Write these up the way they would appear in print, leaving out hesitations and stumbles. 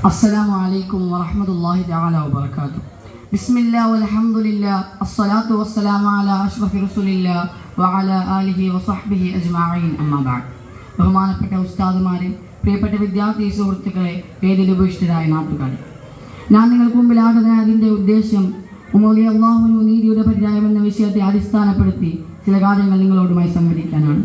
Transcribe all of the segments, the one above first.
السلام عليكم ورحمة الله تعالى وبركاته. بسم الله والحمد لله الصلاة والسلام على أشرف رسول الله وعلى آله وصحبه أجمعين أما بعد. ബഹുമാനപ്പെട്ട ഉസ്താദുമാരെ, പ്രിയപ്പെട്ട വിദ്യാർത്ഥി സുഹൃത്തുക്കളെ, വേദിയിലുപേക്ഷിതരായ നാട്ടുകാരെ, ഞാൻ നിങ്ങൾക്ക് മുമ്പിലാകുന്ന അതിൻ്റെ ഉദ്ദേശം അല്ലാഹുവിനു നീതിയുടെ പര്യായം എന്ന വിഷയത്തെ അടിസ്ഥാനപ്പെടുത്തി ചില കാര്യങ്ങൾ നിങ്ങളോടുമായി സംവദിക്കാനാണ്.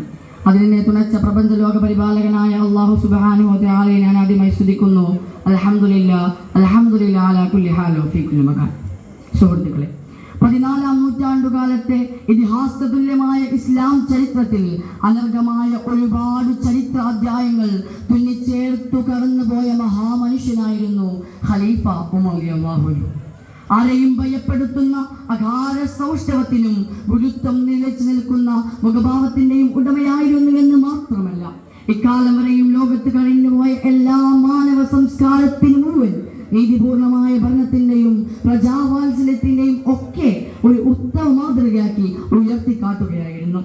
അതിനെ തുണച്ച പ്രപഞ്ച ലോക പരിപാലകനായ അല്ലാഹു സുബ്ഹാനഹു വ തആലയെ ഞാൻ ആദ്യമായി സ്തുതിക്കുന്നു. അൽഹംദുലില്ലാഹ് അൽഹംദുലില്ലാഹ് അലാ കുല്ലി ഹാൽ വ ഫീ കുല്ലി മകാൻ. സുഹൃത്തുക്കളെ, 14-ാം നൂറ്റാണ്ടുകാലത്തെ ഇതിഹാസ തുല്യമായ ഇസ്ലാം ചരിത്രത്തിൽ അനർഘമായ ഒരുപാട് ചരിത്ര അധ്യായങ്ങൾ തുന്നിച്ചേർത്തു കടന്നുപോയ മഹാമനുഷ്യനായിരുന്നു ഖലീഫ ഉമർ റളിയല്ലാഹു അൻഹു. ആരെയും ഭയപ്പെടുത്തുന്ന അകാര സൗഷ്ഠവത്തിനും ഗുരുത്വം നിലച്ചു നിൽക്കുന്ന മുഖഭാവത്തിന്റെയും ഉടമയായിരുന്നുവെന്ന് മാത്രമല്ല, ഇക്കാലം വരെയും ലോകത്ത് കഴിഞ്ഞുപോയ എല്ലാ മാനവ സംസ്കാരത്തിനും മുഴുവൻ നീതിപൂർണമായ ഭരണത്തിന്റെയും പ്രജാവാത്സല്യത്തിന്റെയും ഒക്കെ ഒരു ഉത്തമ മാതൃകയാക്കി ഉയർത്തിക്കാട്ടുകയായിരുന്നു.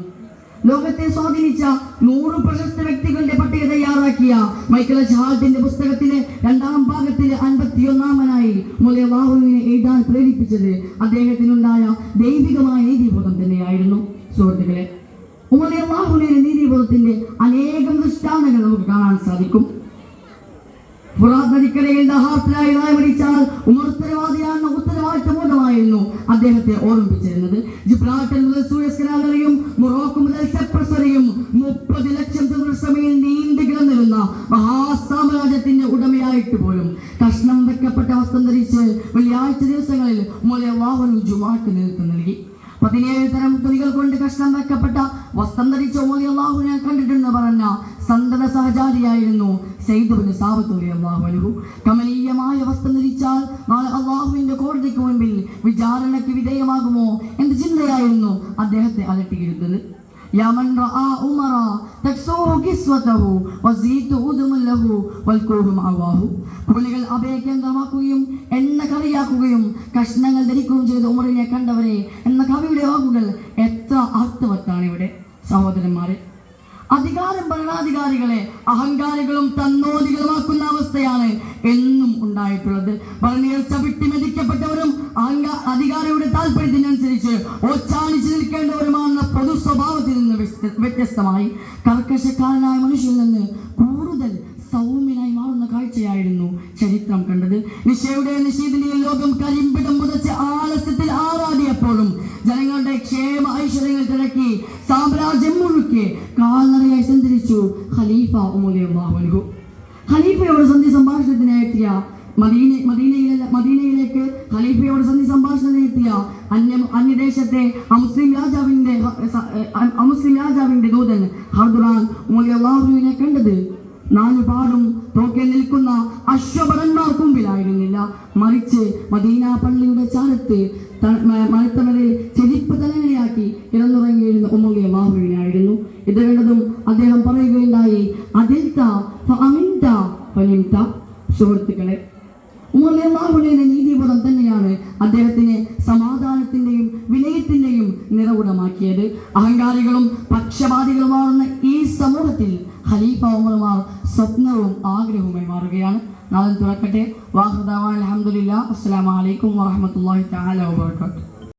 ലോകത്തെ സ്വാധീനിച്ച 100 പ്രശസ്ത വ്യക്തികളുടെ പട്ടിക തയ്യാറാക്കിയ മൈക്കൽ ഹാൾട്ടിന്റെ പുസ്തകത്തിലെ 2-ാം ഭാഗത്തിലെ 51-ാമനായി അല്ലാഹുവിനെ എഴുതാൻ പ്രേരിപ്പിച്ചത് അദ്ദേഹത്തിനുണ്ടായ ദൈവികമായ നീതിബോധം തന്നെയായിരുന്നു. സുഹൃത്തുക്കളെ, ഉമർ അല്ലാഹുവിന്റെ നീതിബോധത്തിന്റെ അനേകം ദൃഷ്ടാന്തങ്ങൾ നമുക്ക് കാണാൻ സാധിക്കും. ഫുറാത്ത് നദിക്കരയിൽ ദഹാത്തിലായി മരിച്ചാൽ ഉമർ ഉത്തരവാദിയാണെന്ന ഉത്തരവാദിത്ത ബോധമായിരുന്നു അദ്ദേഹത്തെ ഓർമ്മിപ്പിച്ചിരുന്നത്. ജിബ്രാൾട്ടർ മുതൽ സൂയസ് കനാൽ വരെയും മൊറോക്കോ മുതൽ സൈപ്രസ് വരെയും 30 ലക്ഷം ചതുരശ്രമയിൽ നീണ്ടു കിടന്നിരുന്ന മഹാസാമ്രാജ്യത്തിന്റെ ഉടമയായിട്ട് പോലും കഷ്ണം വെക്കപ്പെട്ട വസ്ത്രം ധരിച്ച് വെള്ളിയാഴ്ച ദിവസങ്ങളിൽ ഉമർ അല്ലാഹുവിന് ജുമാക്ക് നേതൃത്വം നൽകി. 17 തരം തുണികൾ കൊണ്ട് കഷ്ണം വെക്കപ്പെട്ട വസ്ത്രം ധരിച്ച ഉമർ അല്ലാഹുവിനെ കണ്ടിട്ടെന്ന് പറഞ്ഞ സന്തത സഹചാരിയായിരുന്നു സയ്യിദ് ഇബ്നു സാബിത്ത് റളിയല്ലാഹു അൻഹു. കമനീയമായ വസ്ത്രം ധരിച്ചാൽ നാളെ അല്ലാഹുവിന്റെ കോടതിക്ക് മുൻപിൽ വിചാരണയ്ക്ക് വിധേയമാകുമോ എന്ന ചിന്തയായിരുന്നു അദ്ദേഹത്തെ അലട്ടിയിരുന്നത്. യമൻ റആ ഉമറ തക്സൂഹു കിസ്വതഹു വസീതു ഉദുമലഹു വൽകൂഹു മഅവാഹു. കുളികൾ അഭയകേന്ദ്രമാക്കുകയും എണ്ണ കറിയാക്കുകയും കഷ്ണങ്ങൾ ധരിക്കുകയും ചെയ്ത ഉമറിനെ കണ്ടവരെ എന്ന കവിയുടെ വാക്കുകൾ എത്ര അർത്ഥവത്താണ് ഇവിടെ. സഹോദരന്മാരെ, അധികാരം ഭരണാധികാരികളെ അഹങ്കാരികളും തന്നോദികളുമാക്കുന്ന അവസ്ഥയാണ് എന്നും ഉണ്ടായിട്ടുള്ളത്. ഭരണീയർച്ച വിട്ടിമെതിക്കപ്പെട്ടവരും അധികാരിയുടെ താല്പര്യത്തിനനുസരിച്ച് ഓച്ചാനിച്ച് നിൽക്കേണ്ടവരുമാണെന്ന പൊതു സ്വഭാവത്തിൽ നിന്ന് വ്യത്യസ്തമായി കർക്കശക്കാരനായ മനുഷ്യനിൽ നിന്ന് കൂടുതൽ സൗമ്യനായി മാറുന്ന കാഴ്ചയായിരുന്നു ചരിത്രം കണ്ടത്. നിശയുടെ നിശീതിനിയിൽ ലോകം കരിമ്പിടം മുതച്ച് ആലസ്യത്തിൽ ആറാടിയപ്പോഴും ജനങ്ങളുടെ ക്ഷേമ ഐശ്വര്യങ്ങൾ തിരക്കി സാമ്രാജ്യം മുഴുക്കെ കാൽനടയായി സഞ്ചരിച്ചു ഖലീഫ ഉമർ റളിയല്ലാഹു അൻഹു. ഖലീഫയോട് സന്ധി സംഭാഷണത്തിനെത്തിയ മദീനയിലേക്ക് ഖലീഫയോട് സന്ധി സംഭാഷണത്തിനെത്തിയ അന്യദേശത്തെ അമുസ്ലിം രാജാവിന്റെ ദൂതൻ ഹർദുറാൻ ഉമർ റളിയല്ലാഹുവിനെ കണ്ടത് 4 പാടും തോക്കെ നിൽക്കുന്ന അശ്വഭടന്മാർക്ക് മുമ്പിലായിരുന്നില്ല, മറിച്ച് മദീന പള്ളിയുടെ ചാരത്ത് മഴത്തവരെ ചെരിപ്പ് തലങ്ങനെയാക്കി ഇറന്നുറങ്ങിയിരുന്ന ഉമർ റളിയല്ലാഹുവിനായിരുന്നു. ഇത് കണ്ടതും അദ്ദേഹം പറയുകയുണ്ടായി, സുഹൃത്തുക്കളെ, ഉമർ റളിയല്ലാഹുവിന്റെ നീതിബോധം തന്നെയാണ് അദ്ദേഹത്തിന് സമാധാനത്തിന്റെയും വിനയത്തിന്റെയും നിറകുടമാക്കിയത്. അഹങ്കാരികളും പക്ഷപാതികളുമാകുന്ന ഈ സമൂഹത്തിൽ ഖലീഫ ഉമറുമാർ സ്വപ്നവും ആഗ്രഹവുമായി മാറുകയാണ്. നാളെ തുറക്കട്ടെ. വാഹുദാവാൻ അൽഹംദുലില്ലാഹ്. അസ്സലാമു അലൈക്കും വറഹ്മത്തുള്ളാഹി തആല വബറകാതുഹു.